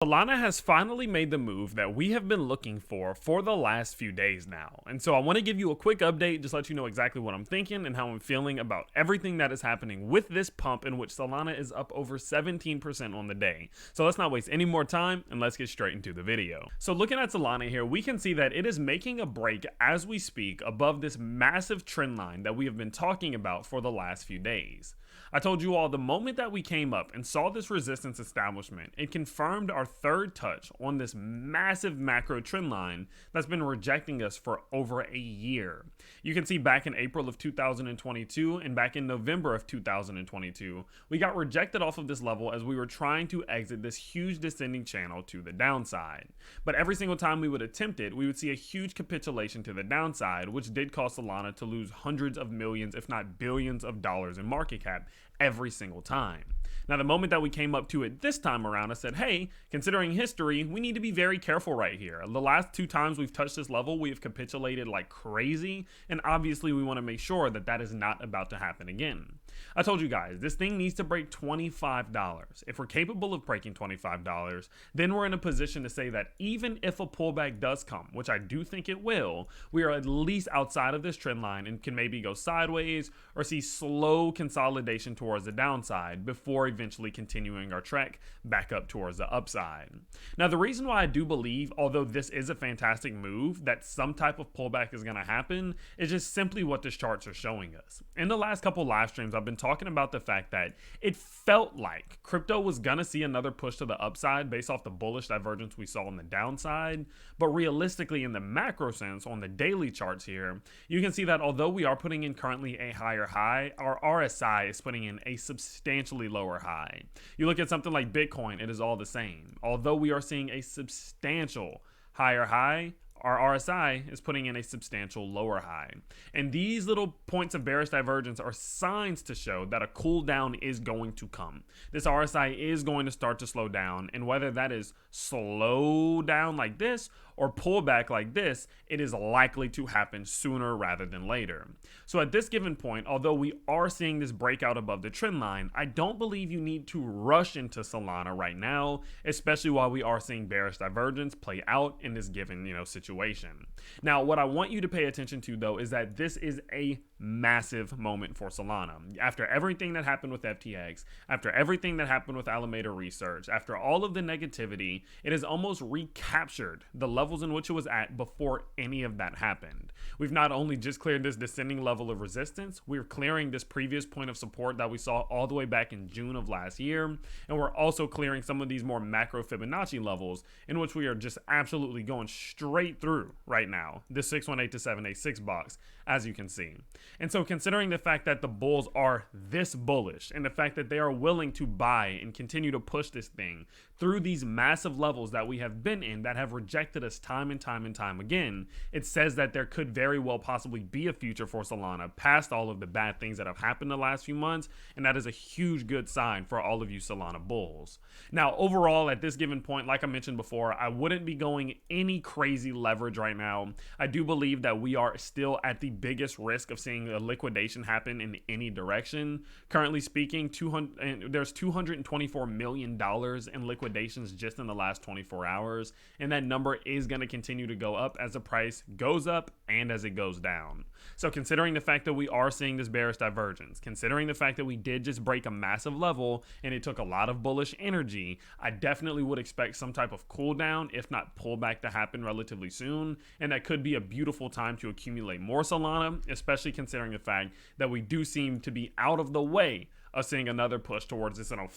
Solana has finally made the move that we have been looking for the last few days now. And so I want to give you a quick update, just let you know exactly what I'm thinking and how I'm feeling about everything that is happening with this pump in which Solana is up over 17% on the day. So let's not waste any more time and let's get straight into the video. So looking at Solana here, we can see that it is making a break as we speak above this massive trend line that we have been talking about for the last few days. I told you all the moment that we came up and saw this resistance establishment, it confirmed our third touch on this massive macro trend line that's been rejecting us for over a year. You can see back in April of 2022 and back in November of 2022, we got rejected off of this level as we were trying to exit this huge descending channel to the downside. But every single time we would attempt it, we would see a huge capitulation to the downside, which did cause Solana to lose hundreds of millions, if not billions of dollars in market cap every single time. Now, the moment that we came up to it this time around, I said, hey, considering history, we need to be very careful right here. The last two times we've touched this level, we have capitulated like crazy, and obviously we want to make sure that that is not about to happen again. I told you guys, this thing needs to break $25. If we're capable of breaking $25, then we're in a position to say that even if a pullback does come, which I do think it will, we are at least outside of this trend line and can maybe go sideways or see slow consolidation towards the downside before eventually continuing our trek back up towards the upside. Now, the reason why I do believe, although this is a fantastic move, that some type of pullback is going to happen is just simply what the charts are showing us. In the last couple live streams, I've been talking about the fact that it felt like crypto was gonna see another push to the upside based off the bullish divergence we saw on the downside, but realistically in the macro sense on the daily charts here, you can see that although we are putting in currently a higher high, our RSI is putting in a substantially lower high. You look at something like Bitcoin, it is all the same. Although we are seeing a substantial higher high, our RSI is putting in a substantial lower high. And these little points of bearish divergence are signs to show that a cool down is going to come. This RSI is going to start to slow down, and whether that is slow down like this or pull back like this, it is likely to happen sooner rather than later. So at this given point, although we are seeing this breakout above the trend line, I don't believe you need to rush into Solana right now, especially while we are seeing bearish divergence play out in this given, situation. Now, what I want you to pay attention to though is that this is a massive moment for Solana. After everything that happened with FTX, after everything that happened with Alameda Research, after all of the negativity, it has almost recaptured the levels in which it was at before any of that happened. We've not only just cleared this descending level of resistance, we're clearing this previous point of support that we saw all the way back in June of last year, and we're also clearing some of these more macro Fibonacci levels in which we are just absolutely going straight through right now, the 618 to 786 box, as you can see. And so considering the fact that the bulls are this bullish and the fact that they are willing to buy and continue to push this thing through these massive levels that we have been in that have rejected us time and time and time again, it says that there could very well possibly be a future for Solana past all of the bad things that have happened the last few months, and that is a huge good sign for all of you Solana bulls. Now, overall, at this given point, like I mentioned before, I wouldn't be going any crazy leverage right now. I do believe that we are still at the biggest risk of seeing a liquidation happen in any direction. Currently speaking, there's $224 million in liquidations just in the last 24 hours, and that number is going to continue to go up as the price goes up and as it goes down. So considering the fact that we are seeing this bearish divergence, considering the fact that we did just break a massive level and it took a lot of bullish energy, I definitely would expect some type of cool down, if not pullback, to happen relatively soon, and that could be a beautiful time to accumulate more Solana, especially considering the fact that we do seem to be out of the way of seeing another push towards this $5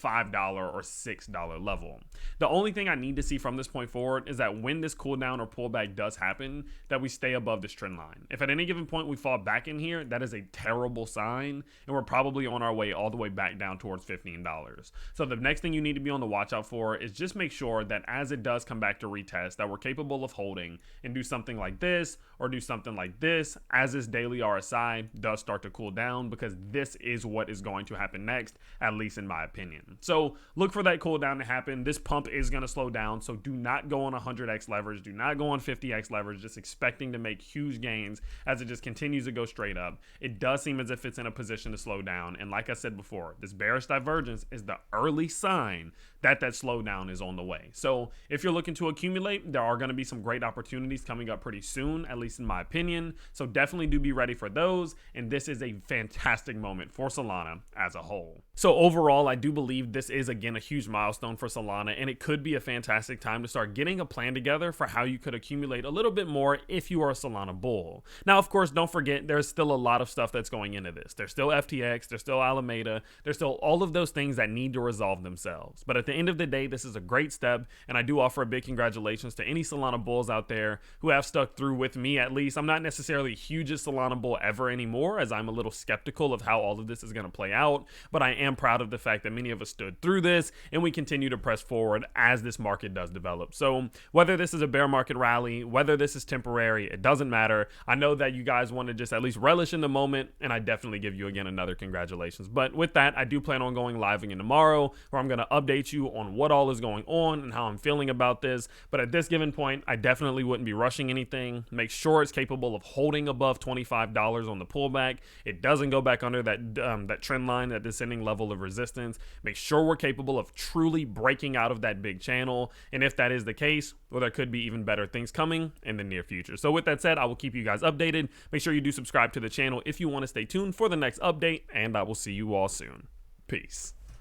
or $6 level. The only thing I need to see from this point forward is that when this cool down or pullback does happen, that we stay above this trend line. If at any given point we fall back in here, that is a terrible sign, and we're probably on our way all the way back down towards $15. So the next thing you need to be on the watch out for is just make sure that as it does come back to retest, that we're capable of holding and do something like this or do something like this as this daily RSI does start to cool down, because this is what is going to happen happen next, at least in my opinion. So look for that cool down to happen. This pump is going to slow down, so do not go on 100x leverage, do not go on 50x leverage just expecting to make huge gains as it just continues to go straight up. It does seem as if it's in a position to slow down, and like I said before, this bearish divergence is the early sign that slowdown is on the way. So if you're looking to accumulate, there are going to be some great opportunities coming up pretty soon, at least in my opinion. So definitely do be ready for those. And this is a fantastic moment for Solana as a whole. So overall, I do believe this is again a huge milestone for Solana, and it could be a fantastic time to start getting a plan together for how you could accumulate a little bit more if you are a Solana bull. Now, of course, don't forget there's still a lot of stuff that's going into this. There's still FTX, there's still Alameda, there's still all of those things that need to resolve themselves. But at the end of the day, this is a great step, and I do offer a big congratulations to any Solana bulls out there who have stuck through with me. At least I'm not necessarily hugest Solana bull ever anymore, as I'm a little skeptical of how all of this is going to play out, but I am proud of the fact that many of us stood through this and we continue to press forward as this market does develop. So whether this is a bear market rally, whether this is temporary, it doesn't matter. I know that you guys want to just at least relish in the moment, and I definitely give you again another congratulations. But with that, I do plan on going live again tomorrow, where I'm going to update you on what all is going on and how I'm feeling about this. But at this given point, I definitely wouldn't be rushing anything. Make sure it's capable of holding above $25 on the pullback. It doesn't go back under that trend line, that descending level of resistance. Make sure we're capable of truly breaking out of that big channel. And if that is the case, well, there could be even better things coming in the near future. So with that said, I will keep you guys updated. Make sure you do subscribe to the channel if you want to stay tuned for the next update, and I will see you all soon. Peace.